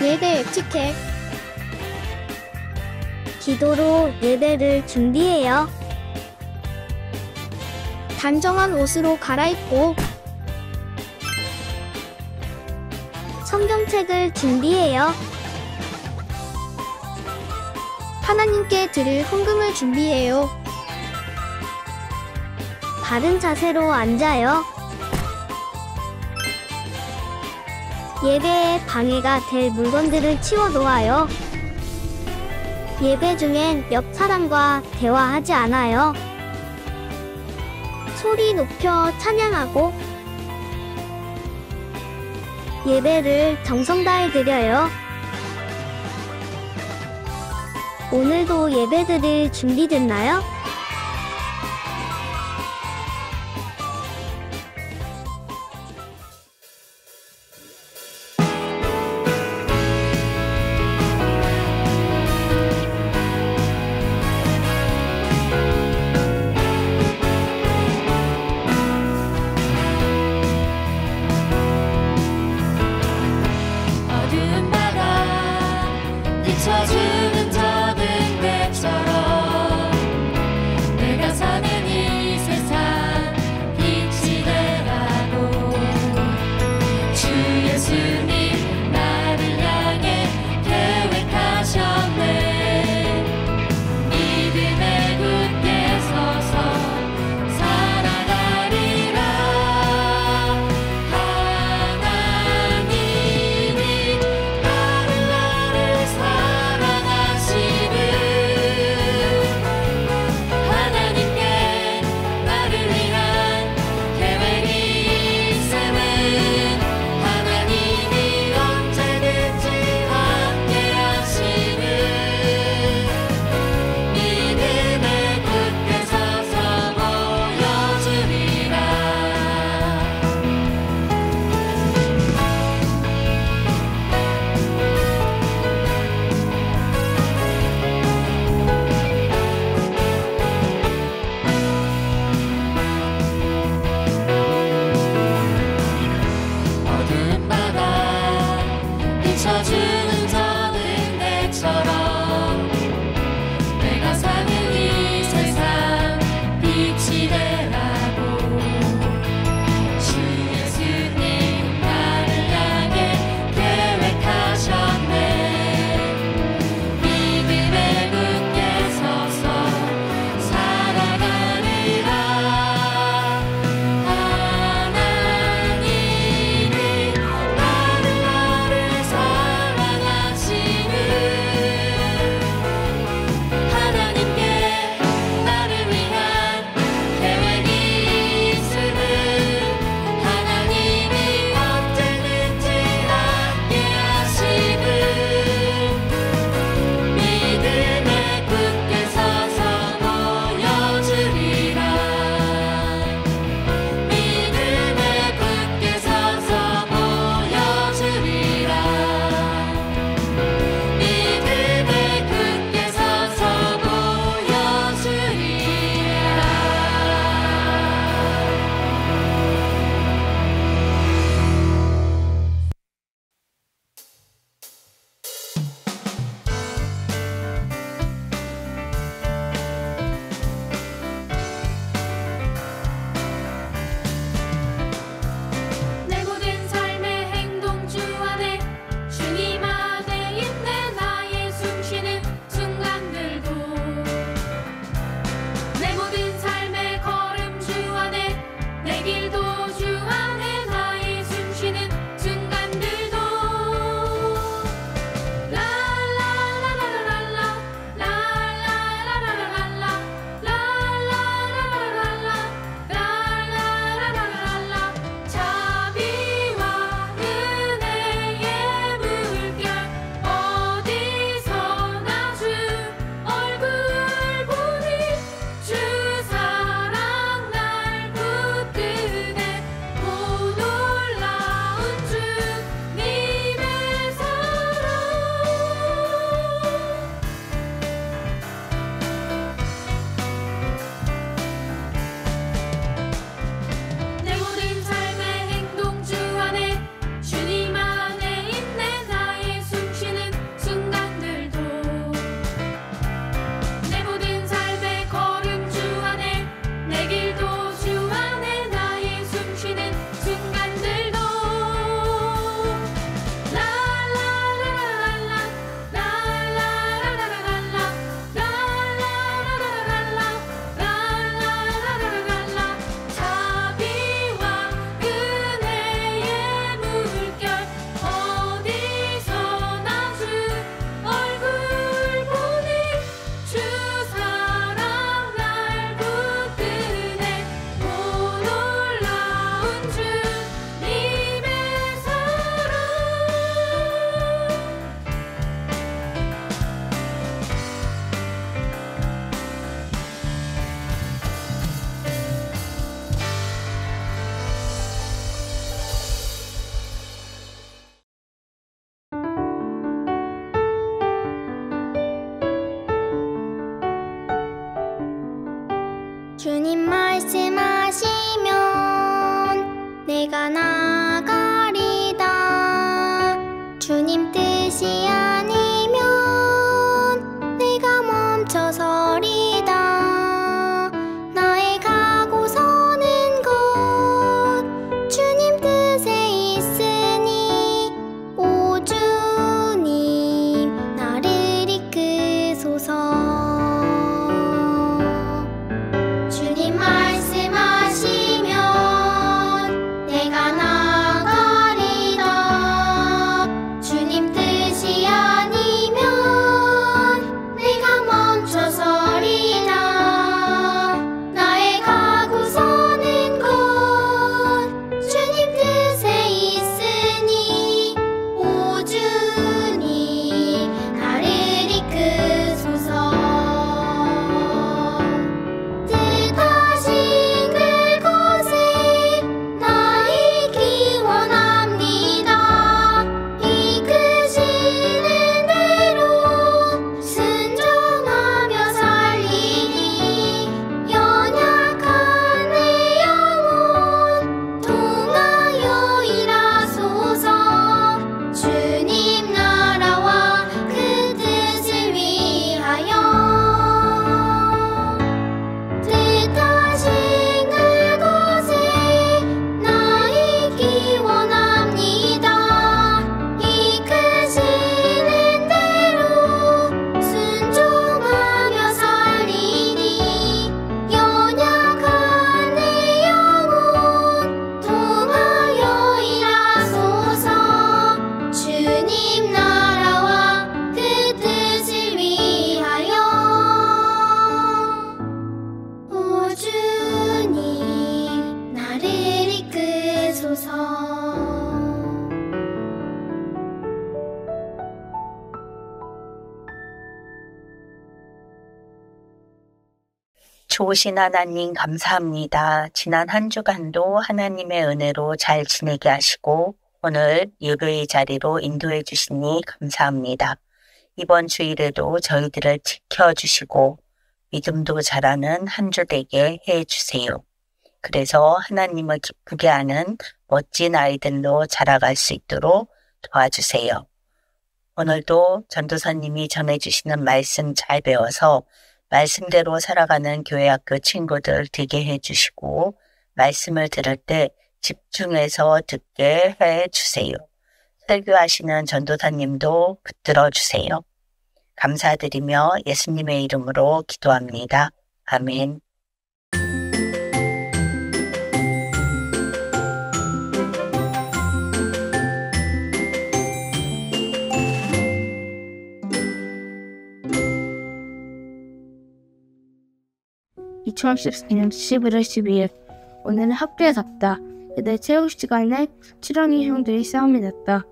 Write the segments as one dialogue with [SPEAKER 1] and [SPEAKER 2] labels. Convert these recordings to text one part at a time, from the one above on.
[SPEAKER 1] 예배 에티켓.
[SPEAKER 2] 기도로 예배를 준비해요.
[SPEAKER 1] 단정한 옷으로 갈아입고
[SPEAKER 2] 성경책을 준비해요.
[SPEAKER 1] 하나님께 드릴 헌금을 준비해요.
[SPEAKER 2] 바른 자세로 앉아요. 예배에 방해가 될 물건들을 치워놓아요. 예배 중엔 옆 사람과 대화하지 않아요. 소리 높여 찬양하고 예배를 정성 다해 드려요. 오늘도 예배드릴 준비됐나요?
[SPEAKER 3] 어두운 바다 비춰주는 저등 배처럼 좋으신 하나님 감사합니다. 지난 한 주간도 하나님의 은혜로 잘 지내게 하시고 오늘 예배의 자리로 인도해 주시니 감사합니다. 이번 주일에도 저희들을 지켜주시고 믿음도 자라는 한 주 되게 해주세요. 그래서 하나님을 기쁘게 하는 멋진 아이들로 자라갈 수 있도록 도와주세요. 오늘도 전도사님이 전해주시는 말씀 잘 배워서 말씀대로 살아가는 교회학교 친구들 되게 해주시고 말씀을 들을 때 집중해서 듣게 해주세요. 설교하시는 전도사님도 붙들어 주세요. 감사드리며 예수님의 이름으로 기도합니다. 아멘.
[SPEAKER 4] (2014년 11월 12일) 오늘은 학교에 갔다. 애들 체육 시간에 칠형이 형들이 싸움이 났다.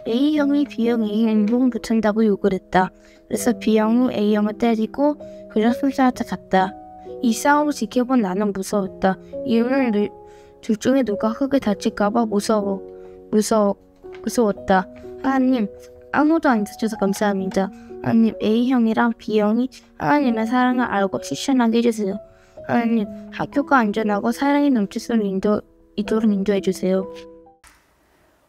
[SPEAKER 4] A형이 B형에게 인공 붙인다고 욕을 했다. 그래서 B형이 A형을 때리고 그냥 순사한테 갔다. 이 싸움을 지켜본 나는 무서웠다. 이유는 둘 중에 누가 크게 다칠까봐 무서웠다. 하나님, 아무도 안 다쳐서 감사합니다. 하나님, A형이랑 B형이 하나님의 사랑을 알고 실천하게 해주세요. 하나님, 학교가 안전하고 사랑이 넘칠 수 있도록 인도해 주세요.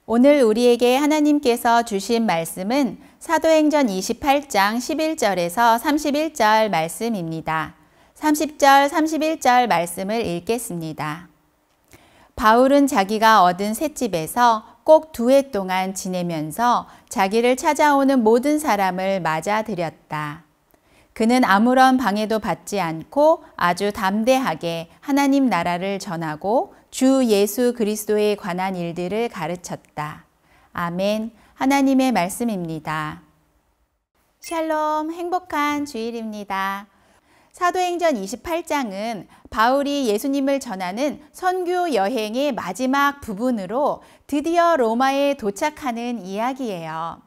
[SPEAKER 5] 오늘 우리에게 하나님께서 주신 말씀은 사도행전 28장 11절에서 31절 말씀입니다. 30절, 31절 말씀을 읽겠습니다. 바울은 자기가 얻은 셋집에서 꼭 2해 동안 지내면서 자기를 찾아오는 모든 사람을 맞아들였다. 그는 아무런 방해도 받지 않고 아주 담대하게 하나님 나라를 전하고 주 예수 그리스도에 관한 일들을 가르쳤다. 아멘. 하나님의 말씀입니다. 샬롬, 행복한 주일입니다. 사도행전 28장은 바울이 예수님을 전하는 선교 여행의 마지막 부분으로 드디어 로마에 도착하는 이야기예요.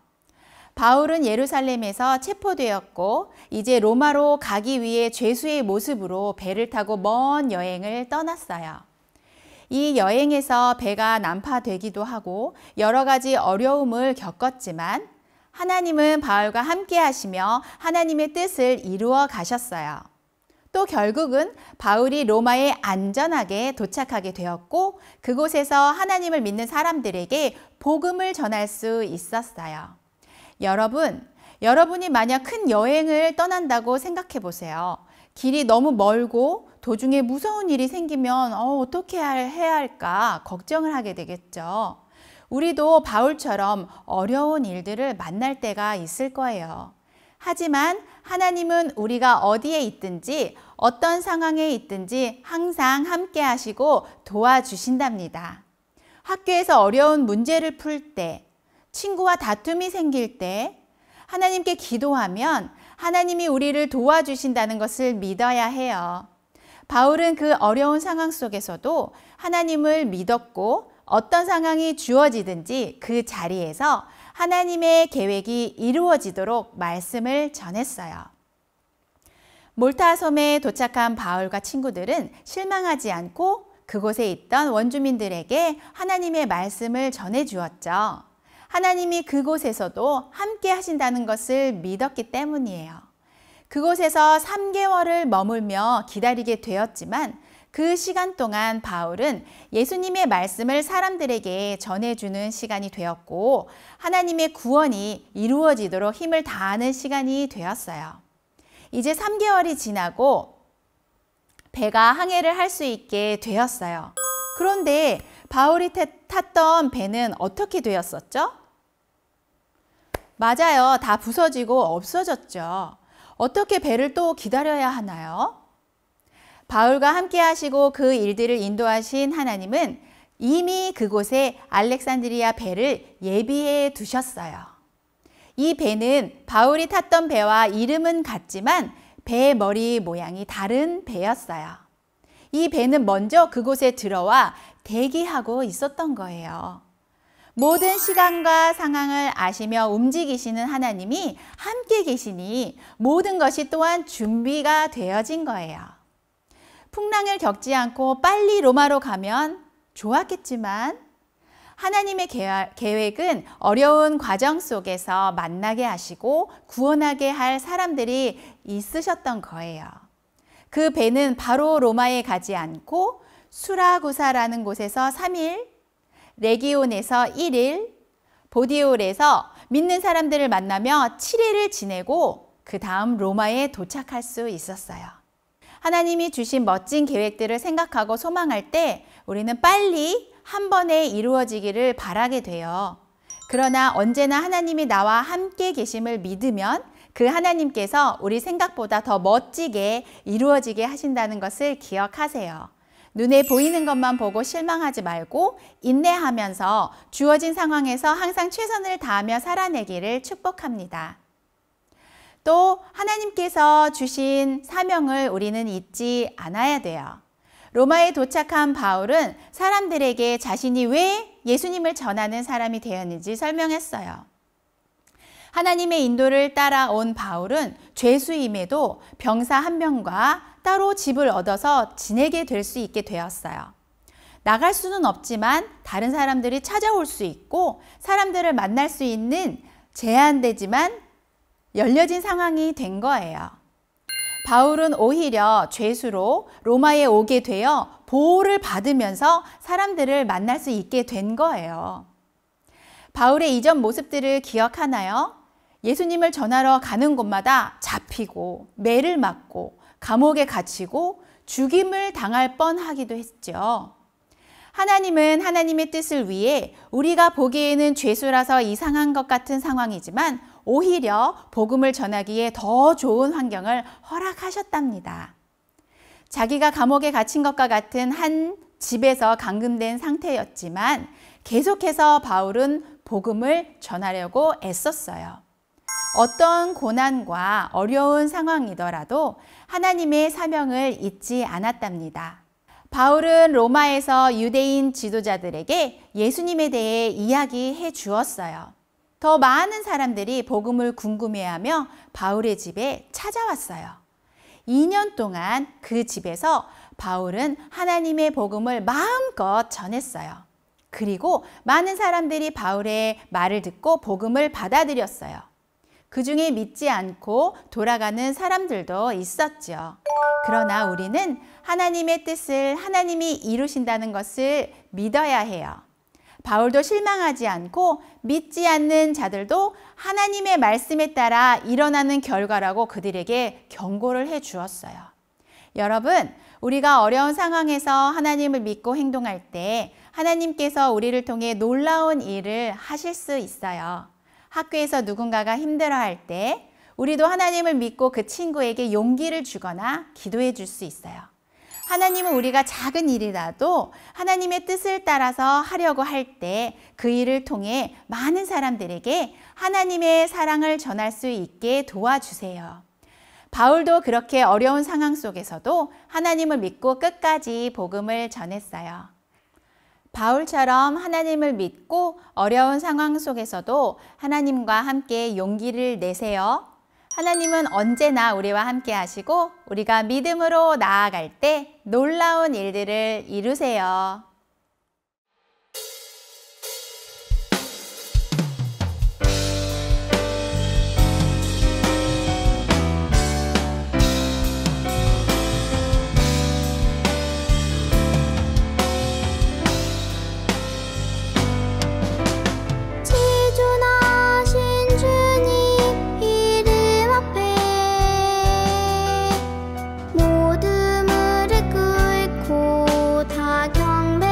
[SPEAKER 5] 바울은 예루살렘에서 체포되었고 이제 로마로 가기 위해 죄수의 모습으로 배를 타고 먼 여행을 떠났어요. 이 여행에서 배가 난파되기도 하고 여러 가지 어려움을 겪었지만 하나님은 바울과 함께 하시며 하나님의 뜻을 이루어 가셨어요. 또 결국은 바울이 로마에 안전하게 도착하게 되었고 그곳에서 하나님을 믿는 사람들에게 복음을 전할 수 있었어요. 여러분이 만약 큰 여행을 떠난다고 생각해 보세요. 길이 너무 멀고 도중에 무서운 일이 생기면 어떻게 해야 할까 걱정을 하게 되겠죠. 우리도 바울처럼 어려운 일들을 만날 때가 있을 거예요. 하지만 하나님은 우리가 어디에 있든지 어떤 상황에 있든지 항상 함께 하시고 도와주신답니다. 학교에서 어려운 문제를 풀 때, 친구와 다툼이 생길 때 하나님께 기도하면 하나님이 우리를 도와주신다는 것을 믿어야 해요. 바울은 그 어려운 상황 속에서도 하나님을 믿었고 어떤 상황이 주어지든지 그 자리에서 하나님의 계획이 이루어지도록 말씀을 전했어요. 몰타 섬에 도착한 바울과 친구들은 실망하지 않고 그곳에 있던 원주민들에게 하나님의 말씀을 전해 주었죠. 하나님이 그곳에서도 함께 하신다는 것을 믿었기 때문이에요. 그곳에서 3개월을 머물며 기다리게 되었지만 그 시간 동안 바울은 예수님의 말씀을 사람들에게 전해주는 시간이 되었고 하나님의 구원이 이루어지도록 힘을 다하는 시간이 되었어요. 이제 3개월이 지나고 배가 항해를 할 수 있게 되었어요. 그런데 바울이 탔던 배는 어떻게 되었었죠? 맞아요. 다 부서지고 없어졌죠. 어떻게 배를 또 기다려야 하나요? 바울과 함께 하시고 그 일들을 인도하신 하나님은 이미 그곳에 알렉산드리아 배를 예비해 두셨어요. 이 배는 바울이 탔던 배와 이름은 같지만 배 머리 모양이 다른 배였어요. 이 배는 먼저 그곳에 들어와 대기하고 있었던 거예요. 모든 시간과 상황을 아시며 움직이시는 하나님이 함께 계시니 모든 것이 또한 준비가 되어진 거예요. 풍랑을 겪지 않고 빨리 로마로 가면 좋았겠지만 하나님의 계획은 어려운 과정 속에서 만나게 하시고 구원하게 할 사람들이 있으셨던 거예요. 그 배는 바로 로마에 가지 않고 수라구사라는 곳에서 3일, 레기온에서 1일, 보디올에서 믿는 사람들을 만나며 7일을 지내고 그 다음 로마에 도착할 수 있었어요. 하나님이 주신 멋진 계획들을 생각하고 소망할 때 우리는 빨리 한 번에 이루어지기를 바라게 돼요. 그러나 언제나 하나님이 나와 함께 계심을 믿으면 그 하나님께서 우리 생각보다 더 멋지게 이루어지게 하신다는 것을 기억하세요. 눈에 보이는 것만 보고 실망하지 말고 인내하면서 주어진 상황에서 항상 최선을 다하며 살아내기를 축복합니다. 또 하나님께서 주신 사명을 우리는 잊지 않아야 돼요. 로마에 도착한 바울은 사람들에게 자신이 왜 예수님을 전하는 사람이 되었는지 설명했어요. 하나님의 인도를 따라온 바울은 죄수임에도 병사 한 명과 따로 집을 얻어서 지내게 될 수 있게 되었어요. 나갈 수는 없지만 다른 사람들이 찾아올 수 있고 사람들을 만날 수 있는 제한되지만 열려진 상황이 된 거예요. 바울은 오히려 죄수로 로마에 오게 되어 보호를 받으면서 사람들을 만날 수 있게 된 거예요. 바울의 이전 모습들을 기억하나요? 예수님을 전하러 가는 곳마다 잡히고 매를 맞고 감옥에 갇히고 죽임을 당할 뻔하기도 했죠. 하나님은 하나님의 뜻을 위해 우리가 보기에는 죄수라서 이상한 것 같은 상황이지만 오히려 복음을 전하기에 더 좋은 환경을 허락하셨답니다. 자기가 감옥에 갇힌 것과 같은 한 집에서 감금된 상태였지만 계속해서 바울은 복음을 전하려고 애썼어요. 어떤 고난과 어려운 상황이더라도 하나님의 사명을 잊지 않았답니다. 바울은 로마에서 유대인 지도자들에게 예수님에 대해 이야기해 주었어요. 더 많은 사람들이 복음을 궁금해하며 바울의 집에 찾아왔어요. 2년 동안 그 집에서 바울은 하나님의 복음을 마음껏 전했어요. 그리고 많은 사람들이 바울의 말을 듣고 복음을 받아들였어요. 그 중에 믿지 않고 돌아가는 사람들도 있었죠. 그러나 우리는 하나님의 뜻을 하나님이 이루신다는 것을 믿어야 해요. 바울도 실망하지 않고 믿지 않는 자들도 하나님의 말씀에 따라 일어나는 결과라고 그들에게 경고를 해 주었어요. 여러분, 우리가 어려운 상황에서 하나님을 믿고 행동할 때 하나님께서 우리를 통해 놀라운 일을 하실 수 있어요. 학교에서 누군가가 힘들어할 때 우리도 하나님을 믿고 그 친구에게 용기를 주거나 기도해 줄 수 있어요. 하나님은 우리가 작은 일이라도 하나님의 뜻을 따라서 하려고 할 때 그 일을 통해 많은 사람들에게 하나님의 사랑을 전할 수 있게 도와주세요. 바울도 그렇게 어려운 상황 속에서도 하나님을 믿고 끝까지 복음을 전했어요. 바울처럼 하나님을 믿고 어려운 상황 속에서도 하나님과 함께 용기를 내세요. 하나님은 언제나 우리와 함께 하시고 우리가 믿음으로 나아갈 때 놀라운 일들을 이루세요.
[SPEAKER 1] 모두 무릎 꿇고 다 경배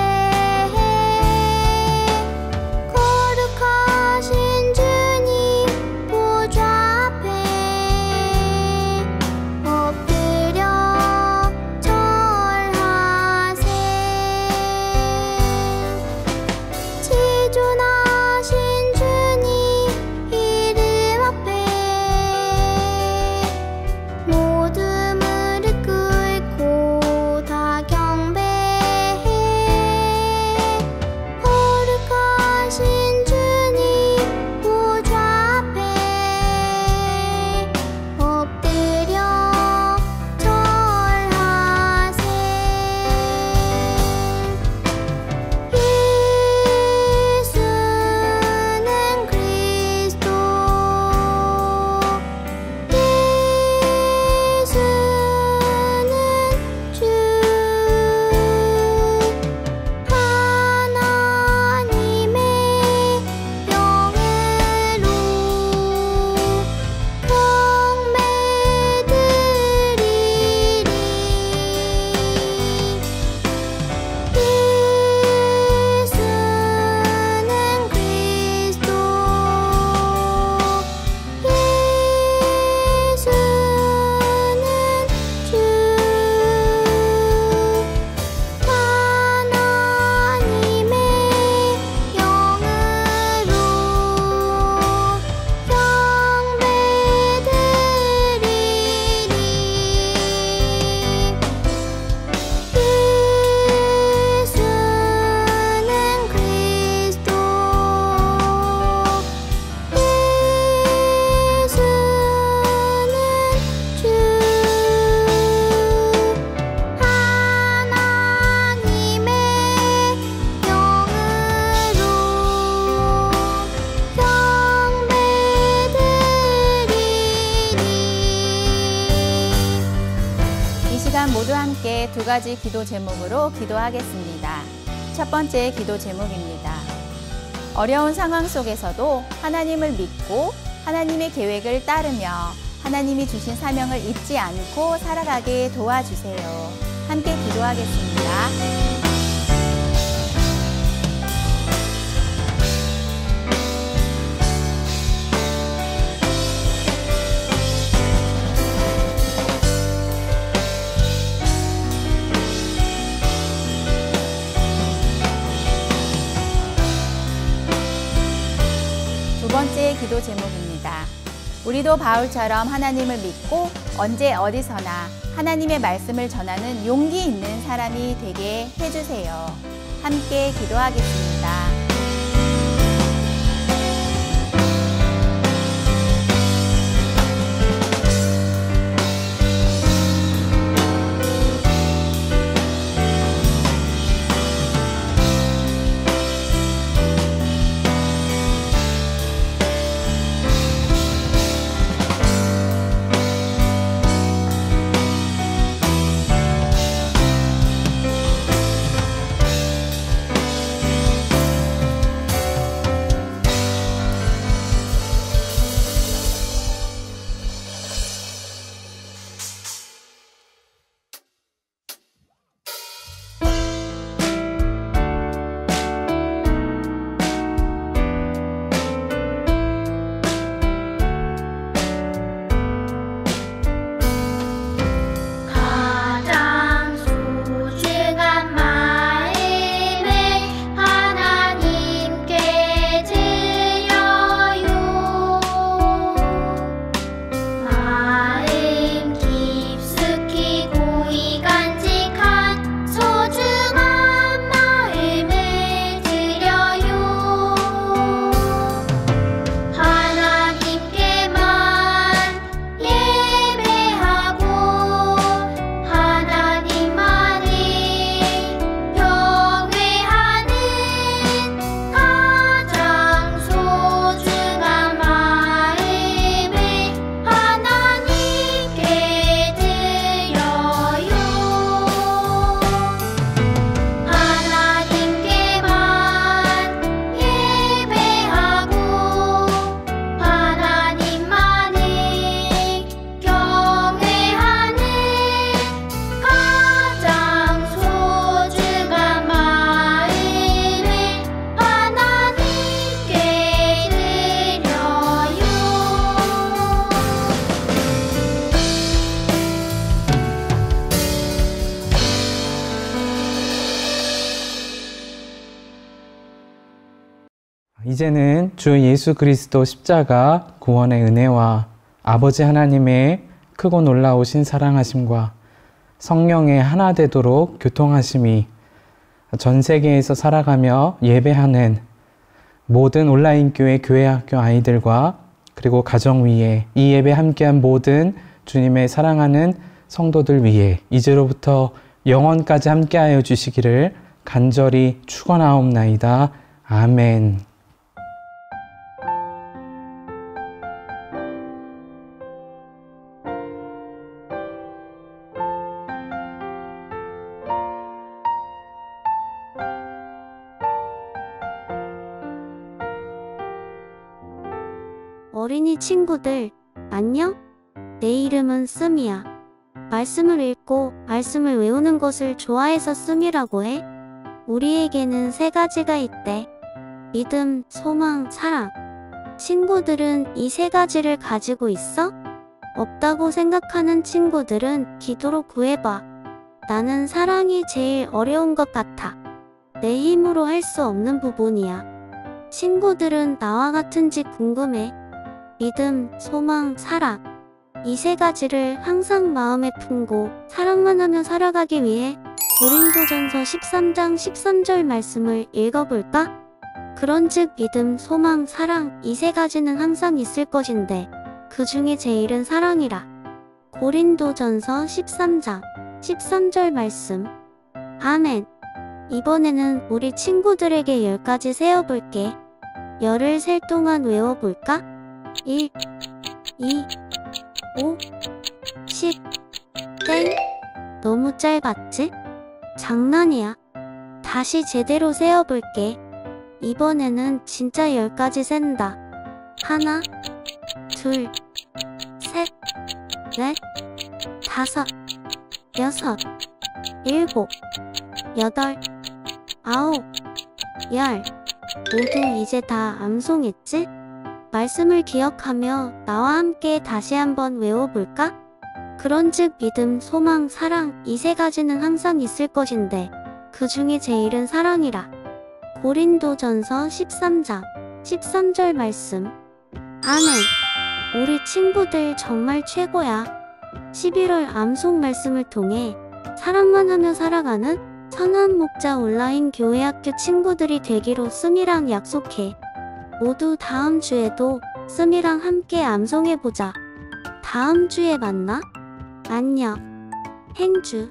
[SPEAKER 5] 가지 기도 제목으로 기도하겠습니다. 첫 번째 기도 제목입니다. 어려운 상황 속에서도 하나님을 믿고 하나님의 계획을 따르며 하나님이 주신 사명을 잊지 않고 살아가게 도와주세요. 함께 기도하겠습니다. 두 번째 기도 제목입니다. 우리도 바울처럼 하나님을 믿고 언제 어디서나 하나님의 말씀을 전하는 용기 있는 사람이 되게 해주세요. 함께 기도하겠습니다.
[SPEAKER 6] 이제는 주 예수 그리스도 십자가 구원의 은혜와 아버지 하나님의 크고 놀라우신 사랑하심과 성령의 하나 되도록 교통하심이 전 세계에서 살아가며 예배하는 모든 온라인 교회 학교 아이들과 그리고 가정 위에 이 예배 함께한 모든 주님의 사랑하는 성도들 위해 이제로부터 영원까지 함께하여 주시기를 간절히 축원하옵나이다. 아멘.
[SPEAKER 2] 어린이 친구들, 안녕? 내 이름은 씀이야. 말씀을 읽고 말씀을 외우는 것을 좋아해서 씀이라고 해. 우리에게는 세 가지가 있대. 믿음, 소망, 사랑. 친구들은 이 세 가지를 가지고 있어? 없다고 생각하는 친구들은 기도로 구해봐. 나는 사랑이 제일 어려운 것 같아. 내 힘으로 할 수 없는 부분이야. 친구들은 나와 같은지 궁금해. 믿음, 소망, 사랑. 이 세 가지를 항상 마음에 품고 사랑만 하며 살아가기 위해 고린도전서 13장 13절 말씀을 읽어볼까? 그런즉 믿음, 소망, 사랑 이 세 가지는 항상 있을 것인데 그 중에 제일은 사랑이라. 고린도전서 13장 13절 말씀. 아멘. 이번에는 우리 친구들에게 10가지 세어볼게. 열을 셀 동안 외워볼까? 1, 2, 5, 10, 땡. 너무 짧았지? 장난이야. 다시 제대로 세어볼게. 이번에는 진짜 10까지 센다. 하나, 둘, 셋, 넷, 다섯, 여섯, 일곱, 여덟, 아홉, 열. 모두 이제 다 암송했지? 말씀을 기억하며 나와 함께 다시 한번 외워볼까? 그런즉 믿음, 소망, 사랑 이 세 가지는 항상 있을 것인데 그 중에 제일은 사랑이라. 고린도전서 13장 13절 말씀. 아멘. 우리 친구들 정말 최고야. 11월 암송 말씀을 통해 사랑만 하며 살아가는 선한 목자 온라인 교회학교 친구들이 되기로 씀이랑 약속해. 모두 다음 주에도 씀이랑 함께 암송해보자. 다음 주에 만나. 안녕. 행주.